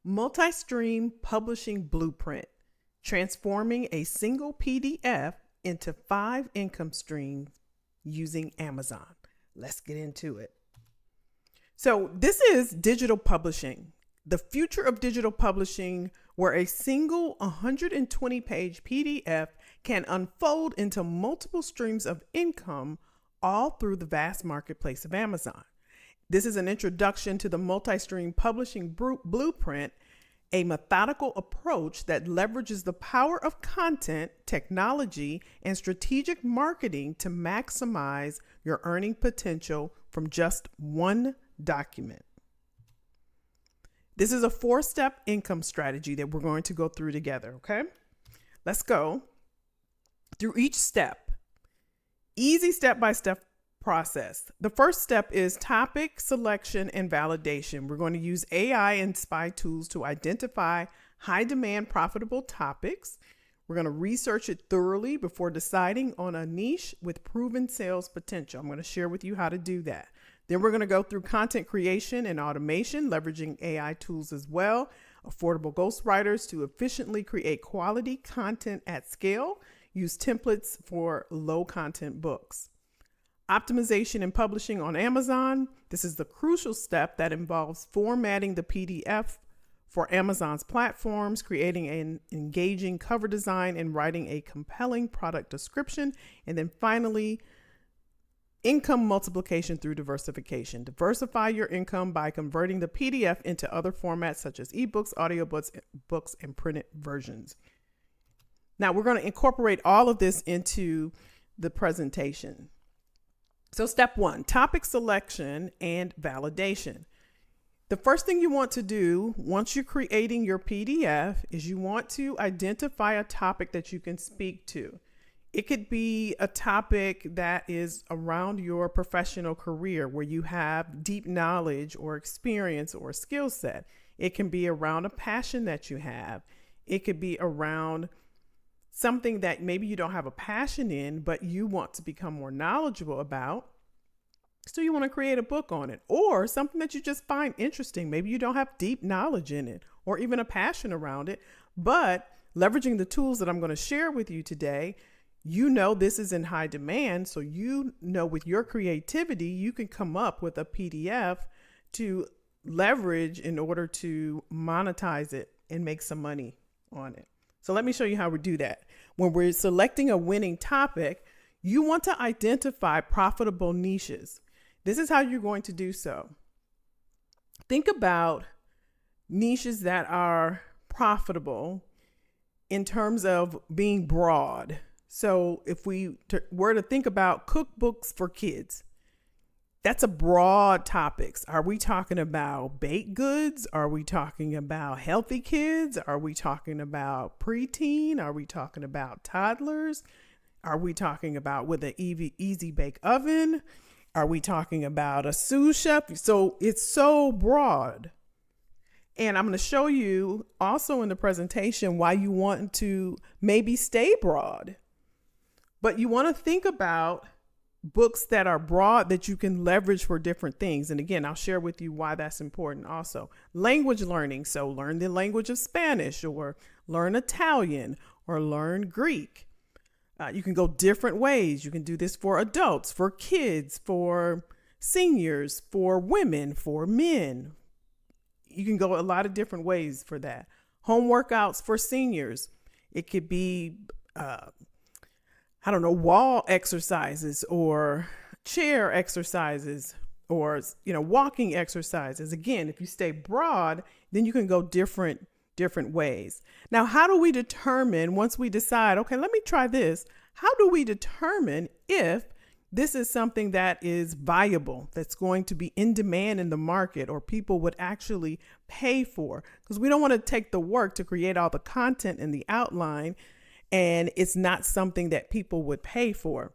Multi-stream publishing blueprint, transforming a single PDF into 5 income streams using Amazon. Let's get into it. So this is digital publishing, the future of digital publishing, where a single 120-page PDF can unfold into multiple streams of income, all through the vast marketplace of Amazon. This is an introduction to the multi-stream publishing blueprint, a methodical approach that leverages the power of content, technology, and strategic marketing to maximize your earning potential from just one document. This is a 4-step income strategy that we're going to go through together, okay? Let's go through each step. Easy step-by-step process. The first step is topic selection and validation. We're going to use AI-inspired tools to identify high-demand, profitable topics. We're going to research it thoroughly before deciding on a niche with proven sales potential. I'm going to share with you how to do that. Then we're going to go through content creation and automation, leveraging AI tools as well, affordable ghostwriters to efficiently create quality content at scale, use templates for low content books. Optimization and publishing on Amazon. This is the crucial step that involves formatting the PDF for Amazon's platforms, creating an engaging cover design, and writing a compelling product description. And then finally, income multiplication through diversification. Diversify your income by converting the PDF into other formats such as ebooks, audiobooks, books, and printed versions. Now we're going to incorporate all of this into the presentation. So step 1, topic selection and validation. The first thing you want to do once you're creating your PDF is you want to identify a topic that you can speak to. It could be a topic that is around your professional career where you have deep knowledge or experience or skill set. It can be around a passion that you have. It could be around something that maybe you don't have a passion in, but you want to become more knowledgeable about. So you want to create a book on it, or something that you just find interesting. Maybe you don't have deep knowledge in it or even a passion around it, but leveraging the tools that I'm going to share with you today, you know this is in high demand. So you know with your creativity, you can come up with a PDF to leverage in order to monetize it and make some money on it. So let me show you how we do that. When we're selecting a winning topic, you want to identify profitable niches. This is how you're going to do so. Think about niches that are profitable in terms of being broad. So if we were to think about cookbooks for kids, that's a broad topics. Are we talking about baked goods? Are we talking about healthy kids? Are we talking about preteen? Are we talking about toddlers? Are we talking about with an easy bake oven? Are we talking about a sous chef? So it's so broad. And I'm going to show you also in the presentation why you want to maybe stay broad. But you want to think about books that are broad that you can leverage for different things. And again, I'll share with you why that's important also. Language learning. So learn the language of Spanish, or learn Italian, or learn Greek. You can go different ways. You can do this for adults, for kids, for seniors, for women, for men. You can go a lot of different ways for that. Home workouts for seniors. It could be, wall exercises or chair exercises or, walking exercises. Again, if you stay broad, then you can go different ways. Now, how do we determine once we decide, okay, let me try this? How do we determine if this is something that is viable, that's going to be in demand in the market or people would actually pay for? Because we don't want to take the work to create all the content and the outline, and it's not something that people would pay for.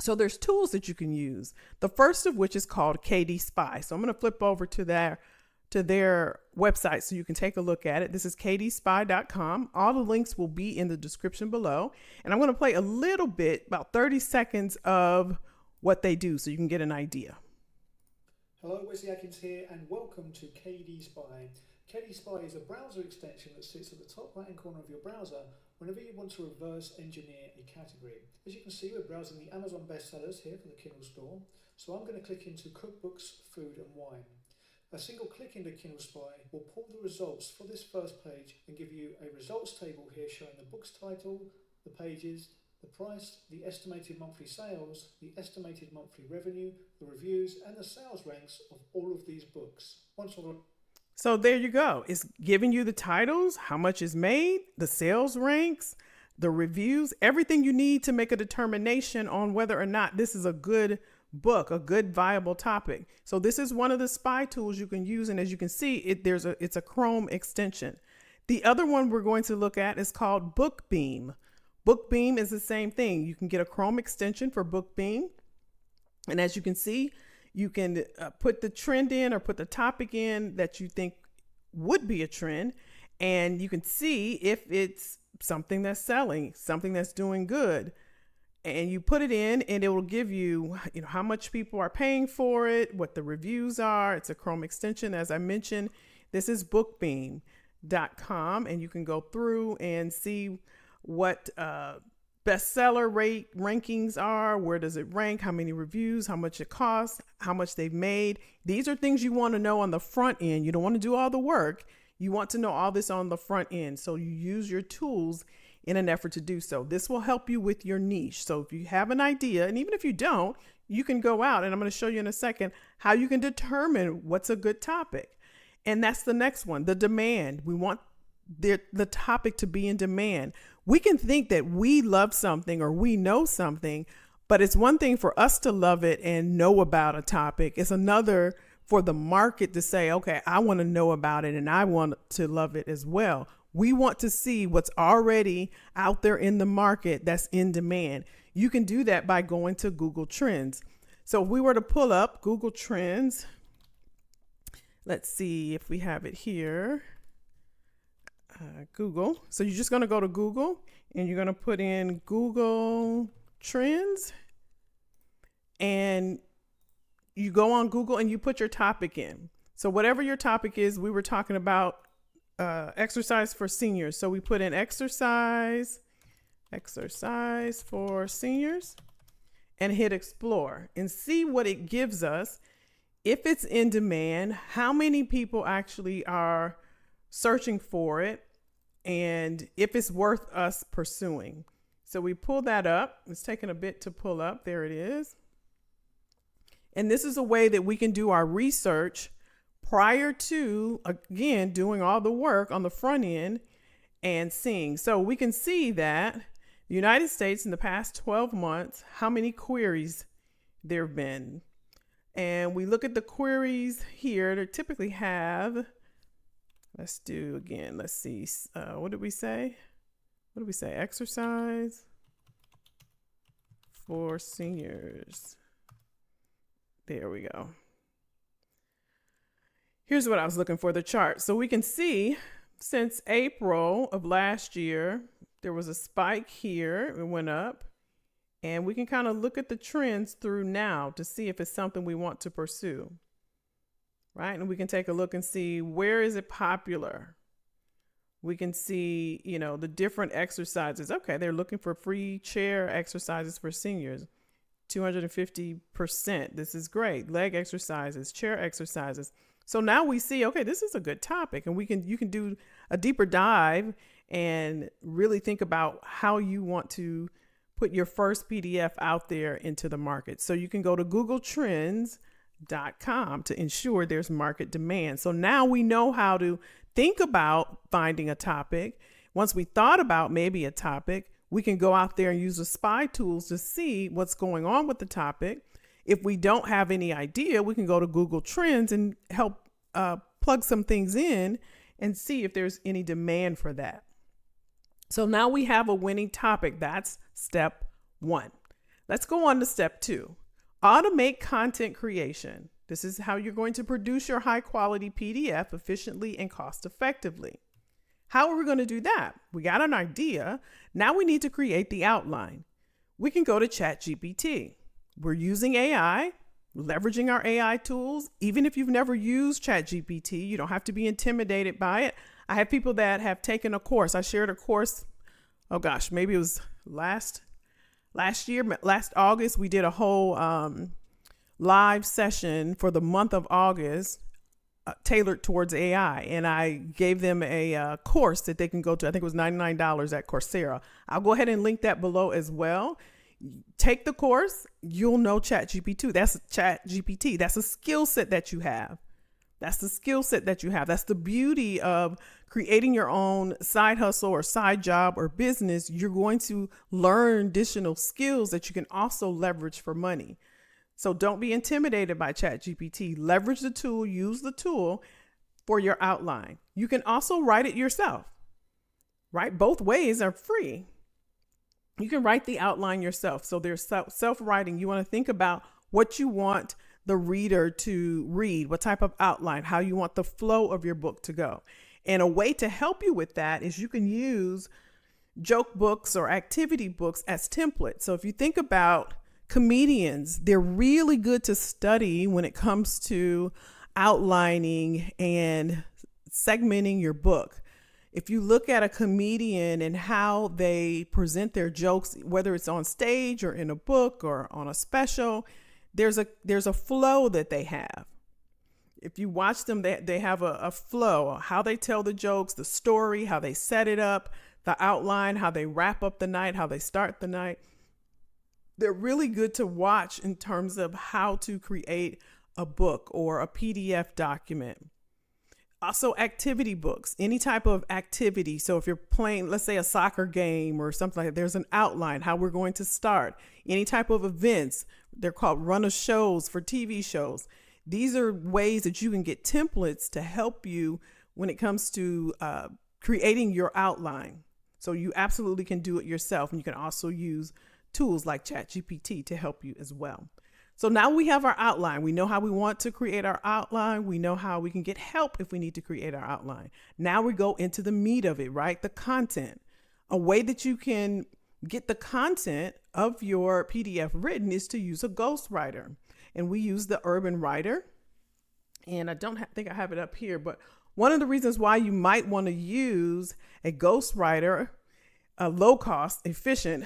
So there's tools that you can use. The first of which is called KDSpy. So I'm going to flip over to their website so you can take a look at it. This is kdspy.com. All the links will be in the description below. And I'm going to play a little bit, about 30 seconds of what they do so you can get an idea. Hello, Wesley Atkins here, and welcome to KDSpy. 𝐾𝐮𝐝 is a browser extension that sits at the top right hand corner of your browser whenever you want to reverse engineer a category. As you can see, we're browsing the Amazon bestsellers here for the Kindle store. So I'm going to click into cookbooks, food and wine. A single click into 𝐾𝐮𝐝 will pull the results for this first page and give you a results table here showing the book's title, the pages, the price, the estimated monthly sales, the estimated monthly revenue, the reviews and the sales ranks of all of these books. So there you go. It's giving you the titles, how much is made, the sales ranks, the reviews, everything you need to make a determination on whether or not this is a good book, a good viable topic. So this is one of the spy tools you can use. And as you can see, it's a Chrome extension. The other one we're going to look at is called BookBeam. BookBeam is the same thing. You can get a Chrome extension for BookBeam. And as you can see, you can put the trend in or put the topic in that you think would be a trend. And you can see if it's something that's selling, something that's doing good. And you put it in and it will give you, how much people are paying for it, what the reviews are. It's a Chrome extension. As I mentioned, this is bookbeam.com, and you can go through and see what bestseller rate rankings are, where does it rank, how many reviews, how much it costs, how much they've made. These are things you want to know on the front end. You don't want to do all the work. You want to know all this on the front end. So you use your tools in an effort to do so. This will help you with your niche. So if you have an idea, and even if you don't, you can go out, and I'm going to show you in a second how you can determine what's a good topic. And that's the next one, the demand. We want the topic to be in demand. We can think that we love something or we know something, but it's one thing for us to love it and know about a topic. It's another for the market to say, okay, I want to know about it and I want to love it as well. We want to see what's already out there in the market that's in demand. You can do that by going to Google Trends. So if we were to pull up Google Trends, let's see if we have it here. Google. So you're just going to go to Google and you're going to put in Google Trends, and you go on Google and you put your topic in. So whatever your topic is, we were talking about exercise for seniors. So we put in exercise for seniors and hit explore and see what it gives us. If it's in demand, how many people actually are searching for it, and if it's worth us pursuing. So we pull that up. It's taking a bit to pull up. There it is. And this is a way that we can do our research prior to, again, doing all the work on the front end and seeing. So we can see that the United States in the past 12 months, how many queries there have been. And we look at the queries here. They typically have, let's do again. Let's see. What did we say? What did we say? Exercise for seniors. There we go. Here's what I was looking for, the chart. So we can see since April of last year, there was a spike here. It went up. And we can kind of look at the trends through now to see if it's something we want to pursue. Right? And we can take a look and see, where is it popular? We can see, the different exercises. Okay, they're looking for free chair exercises for seniors. 250%. This is great. Leg exercises, chair exercises. So now we see, okay, this is a good topic, and you can do a deeper dive and really think about how you want to put your first PDF out there into the market. So you can go to googletrends.com to ensure there's market demand. So now we know how to think about finding a topic. Once we thought about maybe a topic, we can go out there and use the spy tools to see what's going on with the topic. If we don't have any idea, we can go to Google Trends and help plug some things in and see if there's any demand for that. So now we have a winning topic. That's step 1. Let's go on to step 2. Automate content creation. This is how you're going to produce your high quality PDF efficiently and cost effectively. How are we going to do that? We got an idea. Now we need to create the outline. We can go to ChatGPT. We're using AI. leveraging our AI tools. Even if you've never used ChatGPT, you don't have to be intimidated by it. I have people that have taken a course. I shared a course, oh gosh, maybe it was last August. We did a whole live session for the month of August tailored towards AI. And I gave them a course that they can go to. I think it was $99 at Coursera. I'll go ahead and link that below as well. Take the course, you'll know ChatGPT. That's ChatGPT. That's a skill set that you have. That's the skill set that you have. That's the beauty of creating your own side hustle or side job or business. You're going to learn additional skills that you can also leverage for money. So don't be intimidated by ChatGPT. Leverage the tool, use the tool for your outline. You can also write it yourself, right? Both ways are free. You can write the outline yourself. So there's self-writing. You want to think about what you want the reader to read, what type of outline, how you want the flow of your book to go. And a way to help you with that is you can use joke books or activity books as templates. So if you think about comedians, they're really good to study when it comes to outlining and segmenting your book. If you look at a comedian and how they present their jokes, whether it's on stage or in a book or on a special, there's a flow that they have. If you watch them, they have a flow, how they tell the jokes, the story, how they set it up, the outline, how they wrap up the night, how they start the night. They're really good to watch in terms of how to create a book or a PDF document. Also, activity books, any type of activity. So if you're playing, let's say a soccer game or something like that, there's an outline, how we're going to start. Any type of events, they're called run-of shows for TV shows. These are ways that you can get templates to help you when it comes to creating your outline. So you absolutely can do it yourself. And you can also use tools like ChatGPT to help you as well. So now we have our outline. We know how we want to create our outline. We know how we can get help if we need to create our outline. Now we go into the meat of it, right? The content. A way that you can get the content of your PDF written is to use a ghostwriter. And we use the Urban Writer. And I don't think I have it up here, but one of the reasons why you might want to use a ghostwriter, a low cost, efficient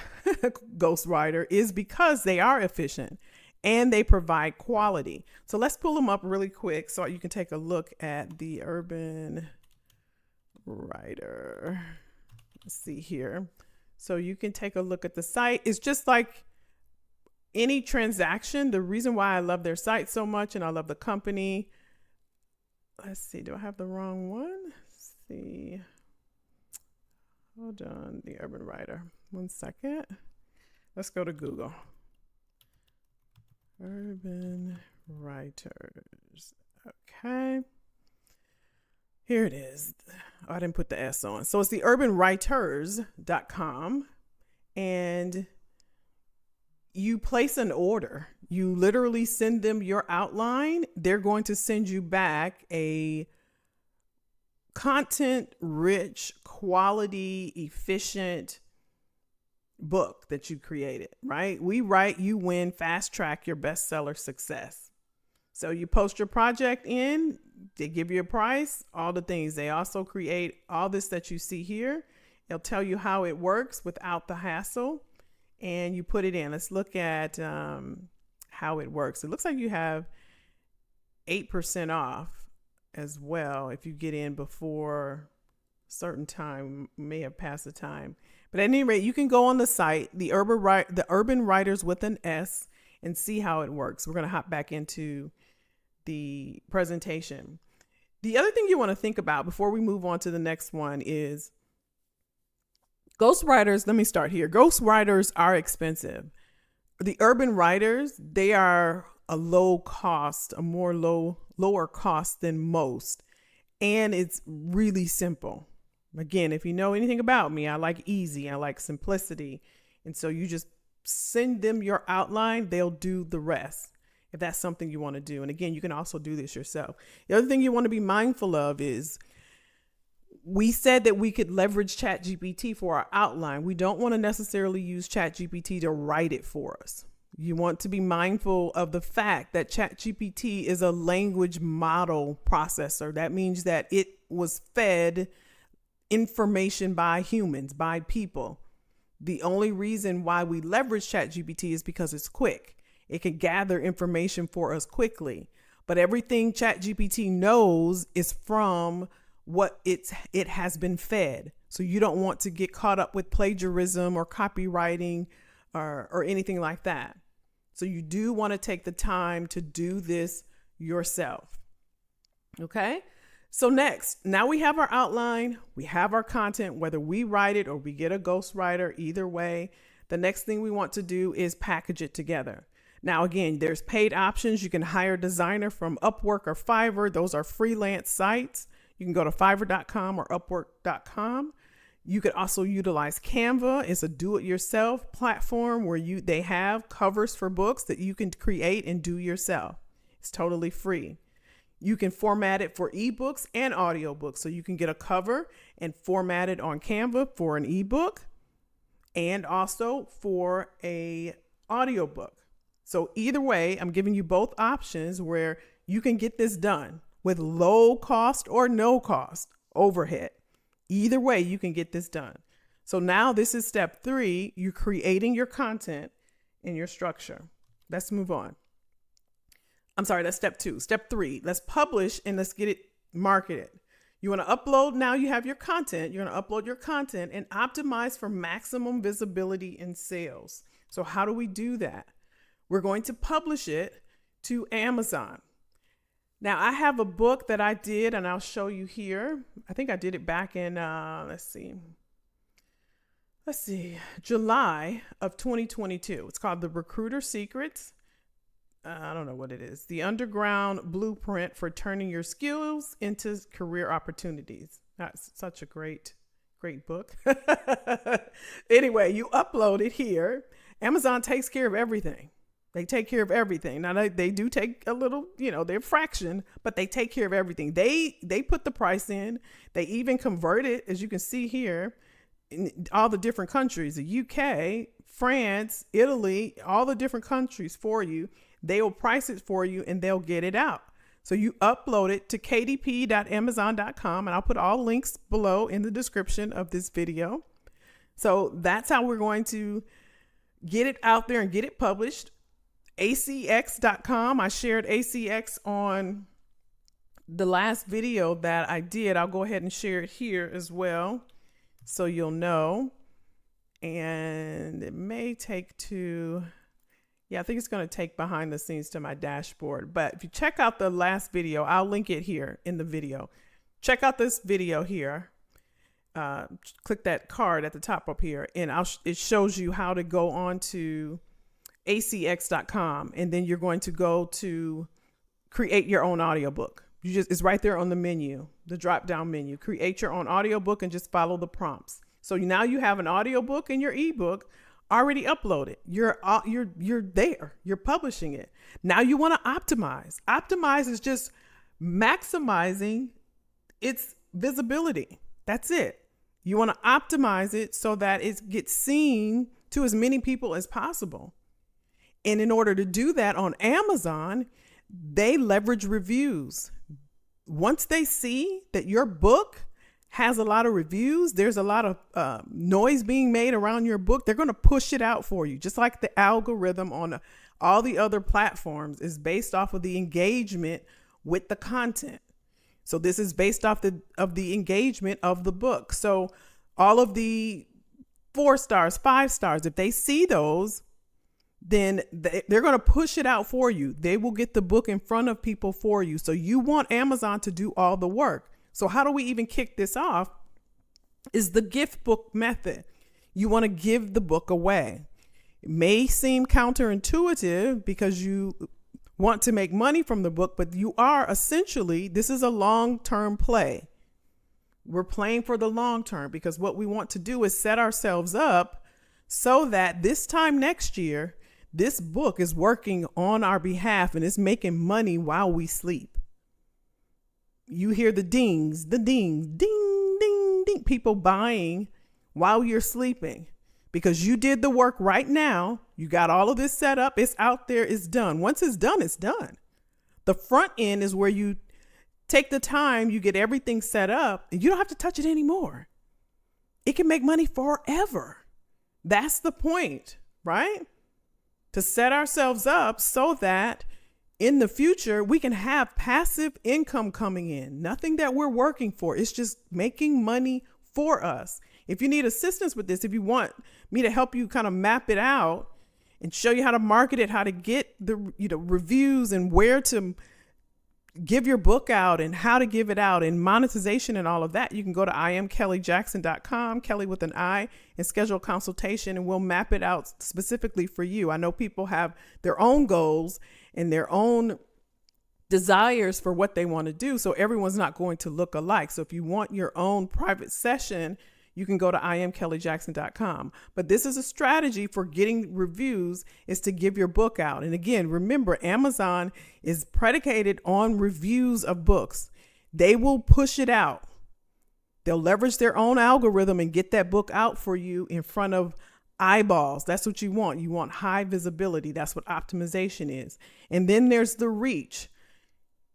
ghostwriter, is because they are efficient and they provide quality. So let's pull them up really quick so you can take a look at the Urban Writer. Let's see here. So you can take a look at the site. It's just like any transaction. The reason why I love their site so much and I love the company. Let's see, do I have the wrong one? Let's see. Hold on, the Urban Writer. 1 second. Let's go to Google. Urban Writers. Okay. Here it is. Oh, I didn't put the S on. So it's the urbanwriters.com. And you place an order. You literally send them your outline. They're going to send you back a content-rich, quality, efficient book that you created, right? We write, you win, fast track your bestseller success. So you post your project in, they give you a price, all the things. They also create all this that you see here. They'll tell you how it works without the hassle, and you put it in. Let's look at how it works. It looks like you have 8% off as well if you get in before a certain time. May have passed the time. But at any rate, you can go on the site, the Urban Writers with an S, and see how it works. We're going to hop back into the presentation. The other thing you want to think about before we move on to the next one is ghostwriters. Let me start here. Ghostwriters are expensive. The Urban Writers, they are a lower cost than most. And it's really simple. Again, if you know anything about me, I like easy. I like simplicity. And so you just send them your outline. They'll do the rest if that's something you want to do. And again, you can also do this yourself. The other thing you want to be mindful of is we said that we could leverage ChatGPT for our outline. We don't want to necessarily use ChatGPT to write it for us. You want to be mindful of the fact that ChatGPT is a language model processor. That means that it was fed information by humans, by people. The only reason why we leverage ChatGPT is because it's quick. It can gather information for us quickly. But everything ChatGPT knows is from what it has been fed. So you don't want to get caught up with plagiarism or copywriting or anything like that. So you do want to take the time to do this yourself. Okay. So next, now we have our outline, we have our content, whether we write it or we get a ghostwriter, either way. The next thing we want to do is package it together. Now, again, there's paid options. You can hire a designer from Upwork or Fiverr. Those are freelance sites. You can go to fiverr.com or upwork.com. You could also utilize Canva. It's a do-it-yourself platform where they have covers for books that you can create and do yourself. It's totally free. You can format it for ebooks and audiobooks. So you can get a cover and format it on Canva for an ebook and also for a audiobook. So either way, I'm giving you both options where you can get this done with low cost or no cost overhead. Either way, you can get this done. So now this is step 3. You're creating your content and your structure. Let's move on. I'm sorry, that's step 2. Step 3, let's publish and let's get it marketed. You want to upload. Now you have your content. You're going to upload your content and optimize for maximum visibility and sales. So how do we do that? We're going to publish it to Amazon. Now I have a book that I did and I'll show you here. I think I did it back in, let's see, July of 2022. It's called The Recruiter Secrets. I don't know what it is. The Underground Blueprint for Turning Your Skills into Career Opportunities. That's such a great book. Anyway, you upload it here. Amazon takes care of everything. They take care of everything. Now they do take a little, they're fraction, but they take care of everything. They put the price in. They even convert it, as you can see here, in all the different countries, the UK, France, Italy, all the different countries for you. They will price it for you and they'll get it out. So you upload it to kdp.amazon.com, and I'll put all links below in the description of this video. So that's how we're going to get it out there and get it published. acx.com. I shared ACX on the last video that I did. I'll go ahead and share it here as well so you'll know. And it may take I think it's going to take behind the scenes to my dashboard. But if you check out the last video, I'll link it here in the video. Check out this video here. Click that card at the top up here, and it shows you how to go on to acx.com, and then you're going to go to create your own audiobook. It's right there on the menu, the drop down menu. Create your own audiobook and just follow the prompts. So now you have an audiobook and your ebook already uploaded. You're there. You're publishing it. Now you want to optimize. Optimize is just maximizing its visibility. That's it. You want to optimize it so that it gets seen to as many people as possible. And in order to do that on Amazon, they leverage reviews. Once they see that your book has a lot of reviews, there's a lot of noise being made around your book, they're going to push it out for you. Just like the algorithm on all the other platforms is based off of the engagement with the content. So this is based off of the engagement of the book. So all of the 4 stars, 5 stars, if they see those, then they're going to push it out for you. They will get the book in front of people for you. So you want Amazon to do all the work. So how do we even kick this off is the gift book method. You want to give the book away. It may seem counterintuitive because you want to make money from the book, but you are essentially, this is a long-term play. We're playing for the long term because what we want to do is set ourselves up so that this time next year, this book is working on our behalf and it's making money while we sleep. You hear the dings, ding, ding, ding, people buying while you're sleeping because you did the work right now. You got all of this set up. It's out there. It's done. Once it's done, it's done. The front end is where you take the time, you get everything set up, and you don't have to touch it anymore. It can make money forever. That's the point, right? To set ourselves up so that in the future, we can have passive income coming in. Nothing that we're working for. It's just making money for us. If you need assistance with this, if you want me to help you kind of map it out and show you how to market it, how to get the reviews and where to give your book out and how to give it out and monetization and all of that, you can go to 𝐼amKellyJackson.com, Kelly with an I, and schedule a consultation, and we'll map it out specifically for you. I know people have their own goals and their own desires for what they want to do. So everyone's not going to look alike. So if you want your own private session, you can go to 𝐼amKellyJackson.com. But this is a strategy for getting reviews, is to give your book out. And again, remember, Amazon is predicated on reviews of books. They will push it out. They'll leverage their own algorithm and get that book out for you in front of eyeballs. That's what you want. You want high visibility. That's what optimization is. And then there's the reach.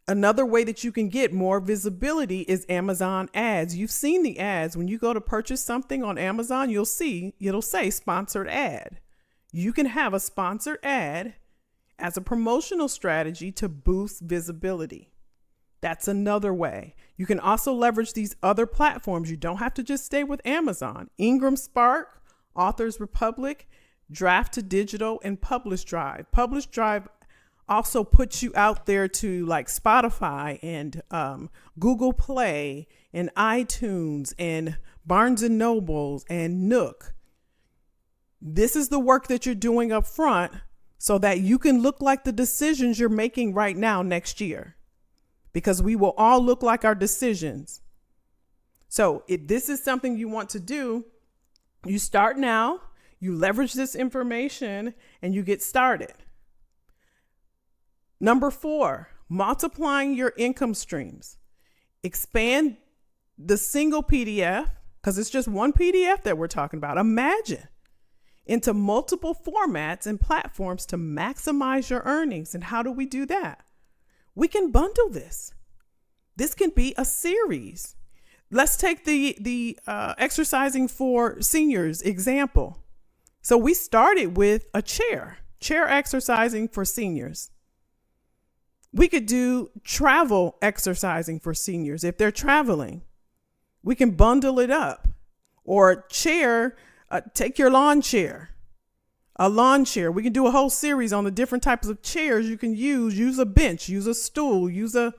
Another way that you can get more visibility is Amazon ads. You've seen the ads. When you go to purchase something on Amazon, you'll see it'll say sponsored ad. You can have a sponsored ad as a promotional strategy to boost visibility. That's another way. You can also leverage these other platforms. You don't have to just stay with Amazon. Ingram Spark, Authors Republic, Draft to Digital, and Publish Drive. Publish Drive also puts you out there to like Spotify and Google Play and iTunes and Barnes and Nobles and Nook. This is the work that you're doing up front so that you can look like the decisions you're making right now next year, because we will all look like our decisions. So if this is something you want to do, you start now, you leverage this information, and you get started. Number 4, multiplying your income streams. Expand the single PDF, because it's just one PDF that we're talking about. Imagine, into multiple formats and platforms to maximize your earnings. And how do we do that? We can bundle this. This can be a series. Let's take the exercising for seniors example. So we started with a chair exercising for seniors. We could do travel exercising for seniors. If they're traveling, we can bundle it up. Or chair, take your lawn chair, a lawn chair. We can do a whole series on the different types of chairs you can use. Use a bench, use a stool, use a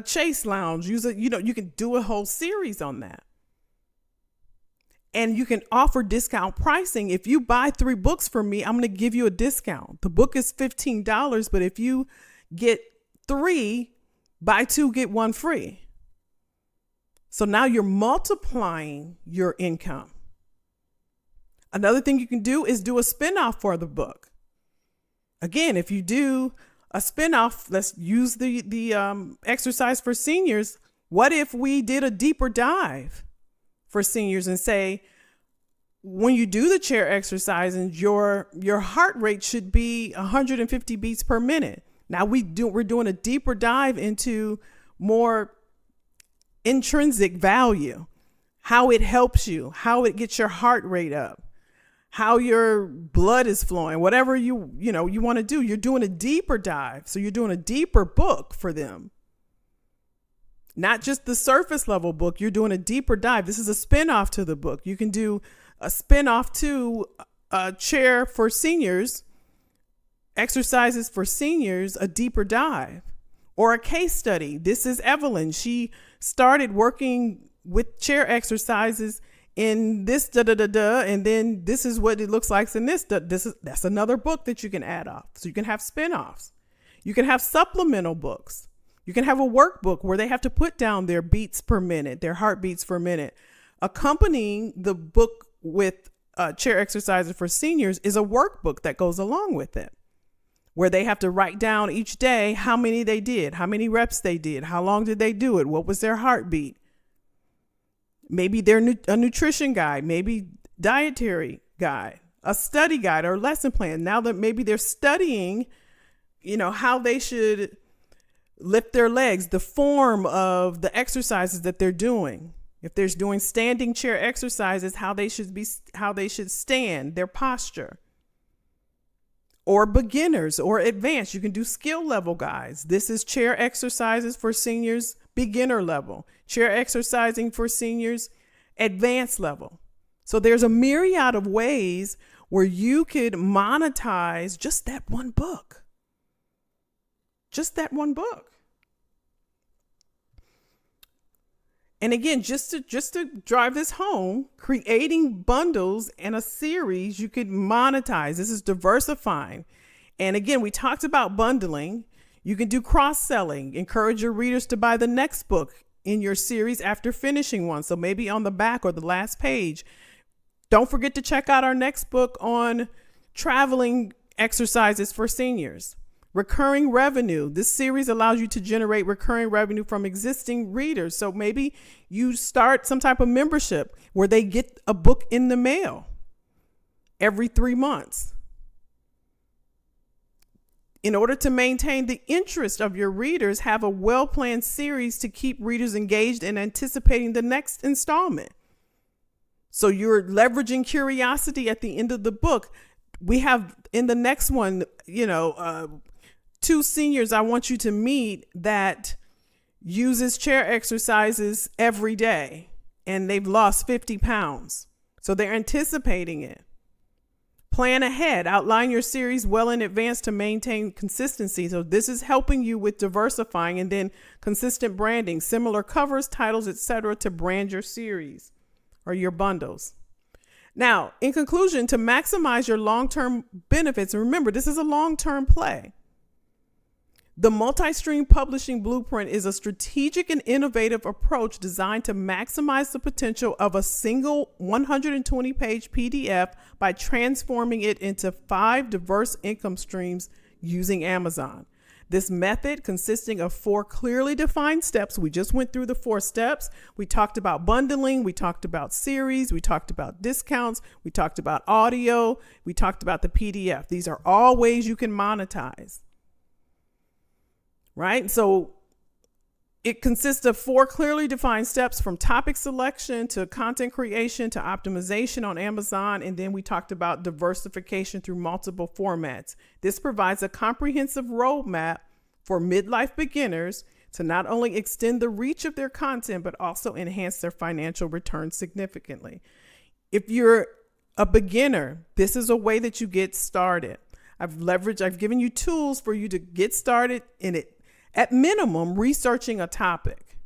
chase lounge, you can do a whole series on that. And you can offer discount pricing. If you buy 3 books from me, I'm going to give you a discount. The book is $15, but if you get 3, buy 2, get 1 free. So now you're multiplying your income. Another thing you can do is do a spinoff for the book. Again, if you do a spinoff, let's use the exercise for seniors. What if we did a deeper dive for seniors and say, when you do the chair exercise, and your heart rate should be 150 beats per minute. Now we're doing a deeper dive into more intrinsic value, how it helps you, how it gets your heart rate up, how your blood is flowing, whatever you want to do. You're doing a deeper dive. So you're doing a deeper book for them. Not just the surface level book. You're doing a deeper dive. This is a spinoff to the book. You can do a spinoff to a chair for seniors, exercises for seniors, a deeper dive, or a case study. This is Evelyn. She started working with chair exercises in this and then this is what it looks like in this. That's another book that you can add off. So you can have spinoffs. You can have supplemental books. You can have a workbook where they have to put down their beats per minute, their heartbeats per minute. Accompanying the book with chair exercises for seniors is a workbook that goes along with it, where they have to write down each day how many they did, how many reps they did, how long did they do it, what was their heartbeat. Maybe they're a nutrition guide, maybe dietary guide, a study guide or lesson plan. Now that maybe they're studying, how they should lift their legs, the form of the exercises that they're doing. If they're doing standing chair exercises, how they should stand, their posture. Or beginners or advanced, you can do skill level guides. This is chair exercises for seniors, beginner level. Chair exercising for seniors, advanced level. So there's a myriad of ways where you could monetize just that one book. Just that one book. And again, just to drive this home, creating bundles and a series you could monetize. This is diversifying. And again, we talked about bundling. You can do cross-selling, encourage your readers to buy the next book in your series after finishing one. So maybe on the back or the last page. Don't forget to check out our next book on traveling exercises for seniors. Recurring revenue. This series allows you to generate recurring revenue from existing readers. So maybe you start some type of membership where they get a book in the mail every 3 months. In order to maintain the interest of your readers, have a well-planned series to keep readers engaged and anticipating the next installment. So you're leveraging curiosity at the end of the book. We have in the next one, 2 seniors I want you to meet that uses chair exercises every day and they've lost 50 pounds. So they're anticipating it. Plan ahead, outline your series well in advance to maintain consistency. So this is helping you with diversifying and then consistent branding, similar covers, titles, etc. to brand your series or your bundles. Now, in conclusion, to maximize your long-term benefits, and remember, this is a long-term play. The multi-stream publishing blueprint is a strategic and innovative approach designed to maximize the potential of a single 120-page PDF by transforming it into 5 diverse income streams using Amazon. This method, consisting of 4 clearly defined steps, we just went through the 4 steps. We talked about bundling, we talked about series, we talked about discounts, we talked about audio, we talked about the PDF. These are all ways you can monetize. Right? So it consists of 4 clearly defined steps, from topic selection to content creation to optimization on Amazon. And then we talked about diversification through multiple formats. This provides a comprehensive roadmap for midlife beginners to not only extend the reach of their content, but also enhance their financial return significantly. If you're a beginner, this is a way that you get started. I've given you tools for you to get started in it. At minimum, researching a topic.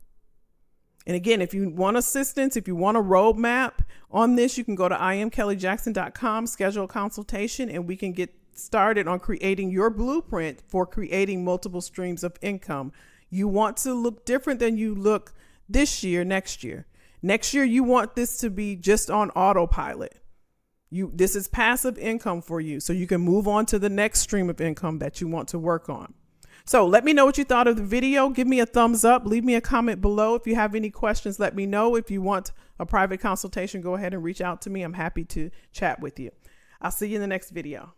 And again, if you want assistance, if you want a roadmap on this, you can go to IamKellyJackson.com, schedule a consultation, and we can get started on creating your blueprint for creating multiple streams of income. You want to look different than you look this year, next year. Next year, you want this to be just on autopilot. This is passive income for you, so you can move on to the next stream of income that you want to work on. So let me know what you thought of the video. Give me a thumbs up. Leave me a comment below. If you have any questions, let me know. If you want a private consultation, go ahead and reach out to me. I'm happy to chat with you. I'll see you in the next video.